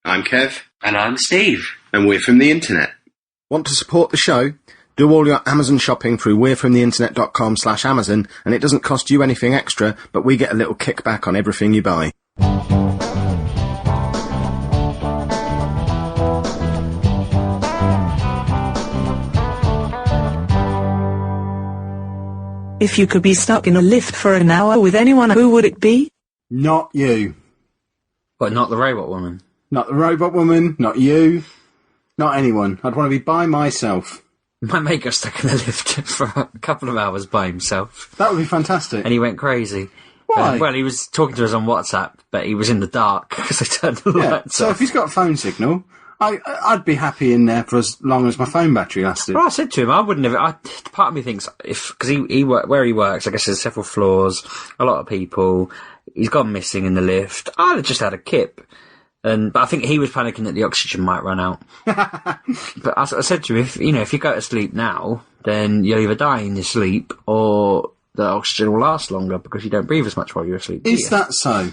I'm Kev. And I'm Steve. And we're from the internet. Want to support the show? Do all your Amazon shopping through we'refromtheinternet.com/Amazon, and it doesn't cost you anything extra, but we get a little kickback on everything you buy. If you could be stuck in a lift for an hour with anyone, who would it be? Not you. But not the robot woman. Not the robot woman, not you, not anyone. I'd want to be by myself. My mate got stuck in the lift for a couple of hours by himself. That would be fantastic. And he went crazy. Why? Well, he was talking to us on WhatsApp, but he was in the dark because I turned the lights so off. if he's got a phone signal, I'd be happy in there for as long as my phone battery lasted. Well, I said to him, I wouldn't have... part of me thinks, because where he works, I guess there's several floors, a lot of people, he's gone missing in the lift. I'd have just had a kip. But I think he was panicking that the oxygen might run out. But I said to him, if you go to sleep now, then you'll either die in your sleep or the oxygen will last longer because you don't breathe as much while you're asleep. Is that so?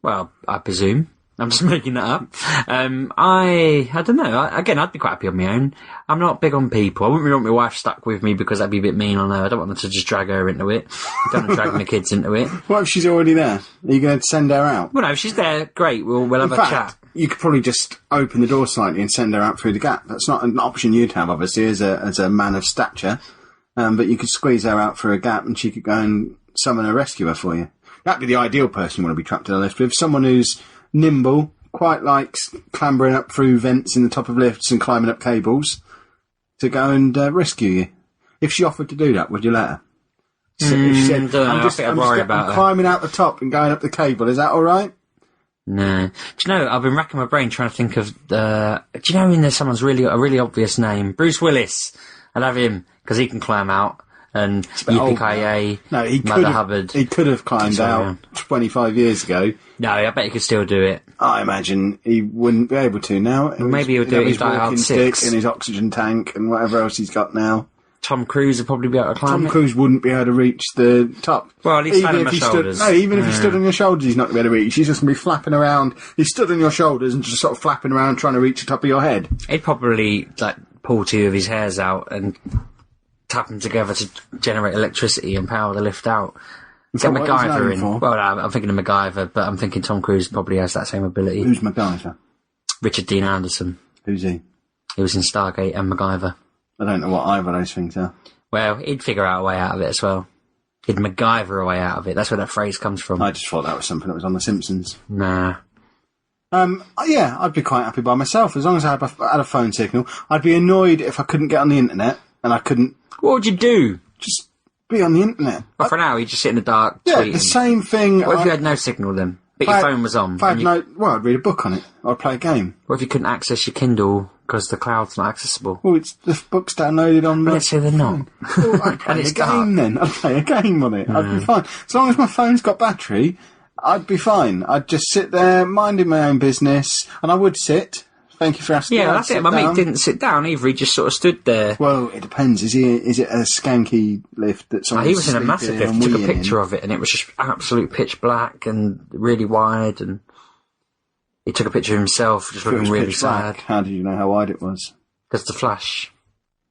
Well, I presume. I'm just making that up. I don't know. Again, I'd be quite happy on my own. I'm not big on people. I wouldn't really want my wife stuck with me because that'd be a bit mean on her. I don't want her to just drag her into it. I don't want to drag my kids into it. What if she's already there? Are you going to send her out? Well, no, if she's there, great. We'll have a chat. You could probably just open the door slightly and send her out through the gap. That's not an option you'd have, obviously, as a man of stature. But you could squeeze her out through a gap and she could go and summon a rescuer for you. That'd be the ideal person you want to be trapped in a lift with. Someone who's nimble, quite likes clambering up through vents in the top of lifts and climbing up cables to go and rescue you. If she offered to do that, would you let her? So if she said, I'm climbing out the top and going up the cable, is that all right? No. Do you know, I've been racking my brain trying to think of do you know when there's someone's a really obvious name? Bruce Willis. I'd have him, because he can climb out. And Yippee-ki-yay, no, Mother Hubbard. He could have climbed out 25 years ago. No, I bet he could still do it. I imagine he wouldn't be able to now. Well, maybe he'll do it in Die Hard 6. In his oxygen tank and whatever else he's got now. Tom Cruise would probably be able to climb Tom Cruise wouldn't be able to reach the top. Well, at least stand on my shoulders. Even if he stood on your shoulders, he's not going to be able to reach. He's just going to be flapping around. He stood on your shoulders and just sort of flapping around trying to reach the top of your head. He'd probably, pull two of his hairs out and tap them together to generate electricity and power the lift out. Get MacGyver in. Well, I'm thinking of MacGyver, but I'm thinking Tom Cruise probably has that same ability. Who's MacGyver? Richard Dean Anderson. Who's he? He was in Stargate and MacGyver. I don't know what either of those things are. Well, he'd figure out a way out of it as well. He'd MacGyver a way out of it. That's where that phrase comes from. I just thought that was something that was on The Simpsons. Nah. Yeah, I'd be quite happy by myself as long as I had a phone signal. I'd be annoyed if I couldn't get on the internet and I couldn't. What would you do? Just be on the internet. Well, for an hour, you just sit in the dark tweeting. Yeah, the same thing. What if you had no signal then? But your phone was on? I'd read a book on it. I'd play a game. What if you couldn't access your Kindle because the cloud's not accessible? Well, the book's downloaded on the... Let's say they're not. Well, I'd play a game then. I'd play a game on it. I'd be fine. As long as my phone's got battery, I'd be fine. I'd just sit there minding my own business, and I would sit. Thank you for asking. Yeah, that's it. My mate didn't sit down either. He just sort of stood there. Well, it depends. Is it a skanky lift that's on? He was in a massive lift. He took a picture of it, and it was just absolute pitch black and really wide. And he took a picture of himself, just looking really sad. How did you know how wide it was? Because the flash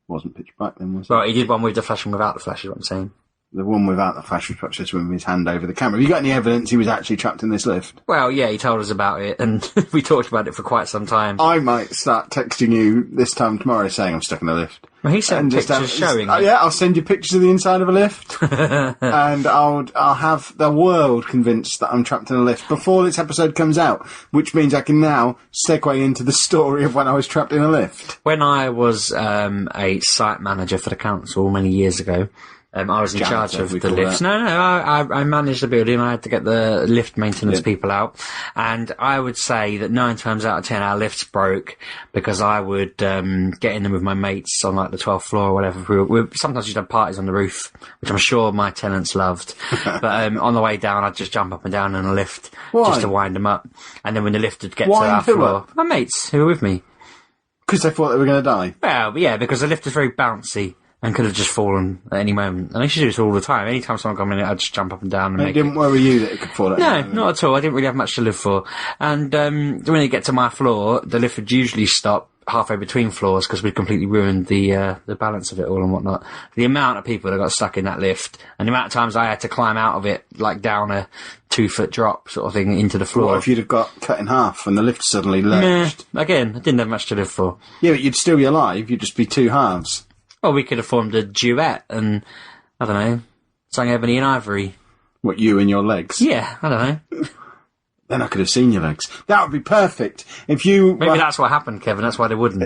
wasn't pitch black then, was it? Well, he did one with the flash and without the flash. Is what I'm saying. The one without the flash was perhaps just with his hand over the camera. Have you got any evidence he was actually trapped in this lift? Well, yeah, he told us about it, and we talked about it for quite some time. I might start texting you this time tomorrow saying I'm stuck in a lift. Well, he sent pictures showing it. Yeah, I'll send you pictures of the inside of a lift, and I'll have the world convinced that I'm trapped in a lift before this episode comes out, which means I can now segue into the story of when I was trapped in a lift. When I was a site manager for the council many years ago, I was in charge of the lifts. No, I managed the building. I had to get the lift maintenance people out. And I would say that 9 times out of 10 our lifts broke because I would get in them with my mates on the 12th floor or whatever. Sometimes we'd have parties on the roof, which I'm sure my tenants loved. But on the way down, I'd just jump up and down in a lift just to wind them up. And then when the lift would get to our floor, my mates who were with me. Because they thought they were going to die? Well, yeah, because the lift is very bouncy. and could have just fallen at any moment. And I used to do this all the time. Anytime someone got in it, I'd just jump up and down and It didn't worry you that it could fall at any moment? No, not at all. I didn't really have much to live for. And when you get to my floor, the lift would usually stop halfway between floors because we'd completely ruined the balance of it all and whatnot. The amount of people that got stuck in that lift and the amount of times I had to climb out of it, like down a 2-foot drop sort of thing into the floor. What if you'd have got cut in half and the lift suddenly lurched? Again, I didn't have much to live for. Yeah, but you'd still be alive. You'd just be two halves. Well, we could have formed a duet and, I don't know, sang Ebony and Ivory. What, you and your legs? Yeah, I don't know. Then I could have seen your legs. That would be perfect. If you Maybe that's what happened, Kevin. That's why they wouldn't.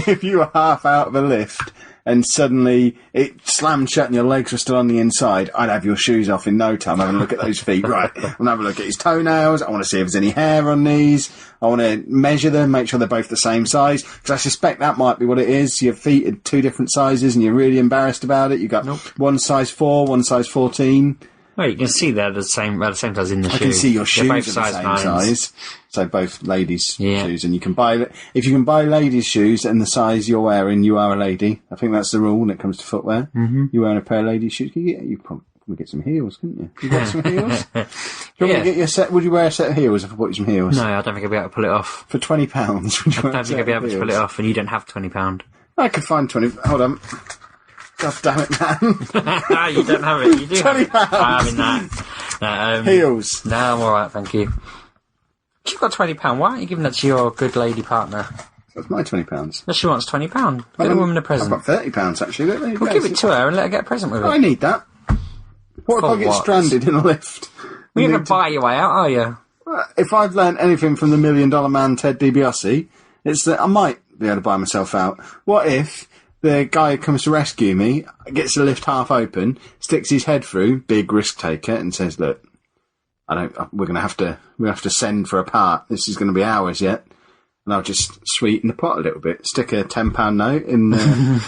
If you were half out of a lift and suddenly it slammed shut and your legs were still on the inside, I'd have your shoes off in no time. Having a look at those feet. Right. I'm going to have a look at his toenails. I want to see if there's any hair on these. I want to measure them, make sure they're both the same size. Because I suspect that might be what it is. Your feet are 2 different sizes and you're really embarrassed about it. You got one size 4, one size 14. Well, you can see they're the same size in the shoe. I can see your shoes both are the size same 9s. size. So both ladies' shoes, and you can buy if you can buy ladies' shoes and the size you're wearing, you are a lady. I think that's the rule when it comes to footwear. Mm-hmm. You wear a pair of ladies' shoes, you probably get some heels, couldn't you? You got some heels? Do you want me to get you a set? Would you wear a set of heels if I bought you some heels? No, I don't think I'd be able to pull it off. For £20, would you I don't think I'd be able to pull it off, and you don't have £20. I could find 20. Hold on. God damn it, man. You don't have it. You do have £20. it. I'm having that. No, Heels. No, I'm alright, thank you. You've got £20. Why aren't you giving that to your good lady partner? That's my £20. No, she wants £20. Get a woman a present. I've got £30 actually. We'll give it to her and let her get a present with it. I need that. What if I get stranded in a lift? You're going to buy your way out, are you? If I've learned anything from the $1 Million Man Ted DiBiase, it's that I might be able to buy myself out. What if the guy who comes to rescue me gets the lift half open, sticks his head through, big risk taker, and says, "Look, we have to send for a part. This is going to be hours yet." And I'll just sweeten the pot a little bit, stick a £10 note in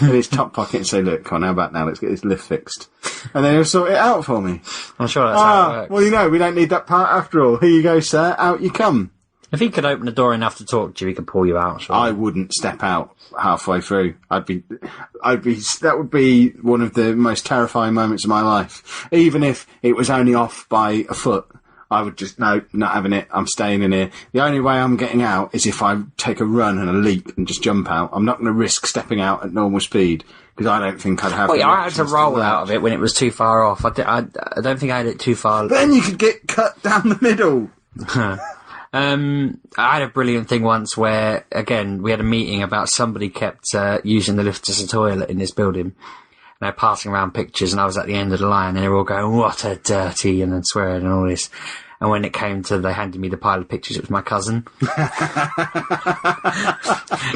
his top pocket and say, "Look, come on, how about now? Let's get this lift fixed." And then he'll sort it out for me. I'm sure that's how it works. Well, we don't need that part after all. Here you go, sir. Out you come. If he could open the door enough to talk to you, he could pull you out. Sure. I wouldn't step out halfway through. That would be one of the most terrifying moments of my life. Even if it was only off by a foot, I would just, no, not having it. I'm staying in here. The only way I'm getting out is if I take a run and a leap and just jump out. I'm not going to risk stepping out at normal speed because I don't think I'd have. Well, I had to roll out of it when it was too far off. I don't think I had it too far. But then you could get cut down the middle. I had a brilliant thing once where, again, we had a meeting about somebody kept using the lift as a toilet in this building. And they're passing around pictures, and I was at the end of the line, and they were all going, "What a dirty," and then swearing and all this. And when it came to, they handed me the pile of pictures, it was my cousin. And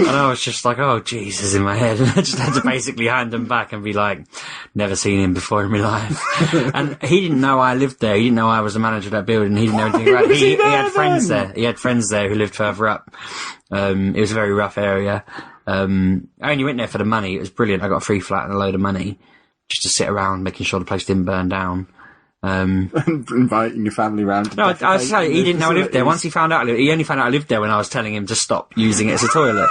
I was just like, oh, Jesus, in my head. And I just had to basically hand them back and be like, never seen him before in my life. And he didn't know I lived there. He didn't know I was the manager of that building. He didn't know anything about it. He had friends there. He had friends there who lived further up. It was a very rough area. I only went there for the money. It was brilliant. I got a free flat and a load of money just to sit around making sure the place didn't burn down. Inviting your family round. No, I was saying he didn't know I lived there. Once he found out, he only found out I lived there when I was telling him to stop using it as a toilet.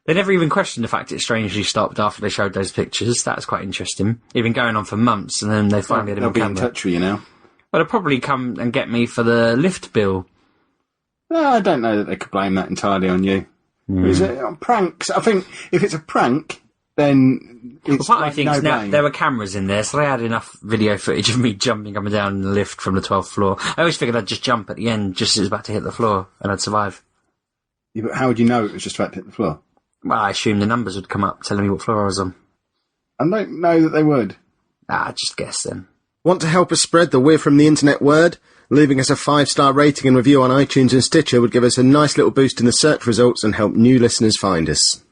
They never even questioned the fact it strangely stopped after they showed those pictures. That was quite interesting. It'd been going on for months, and then they finally had him on camera. They'll be in touch with you now. Well, they'll probably come and get me for the lift bill. No, I don't know that they could blame that entirely on you. Is it on pranks? I think if it's a prank, then it's part of me thinks now there were cameras in there, so they had enough video footage of me jumping up and down in the lift from the 12th floor. I always figured I'd just jump at the end, just as it was about to hit the floor, and I'd survive. Yeah, but how would you know it was just about to hit the floor? Well, I assumed the numbers would come up telling me what floor I was on. I don't know that they would. I just guess then. Want to help us spread the We're From the Internet word? Leaving us a 5-star rating and review on iTunes and Stitcher would give us a nice little boost in the search results and help new listeners find us.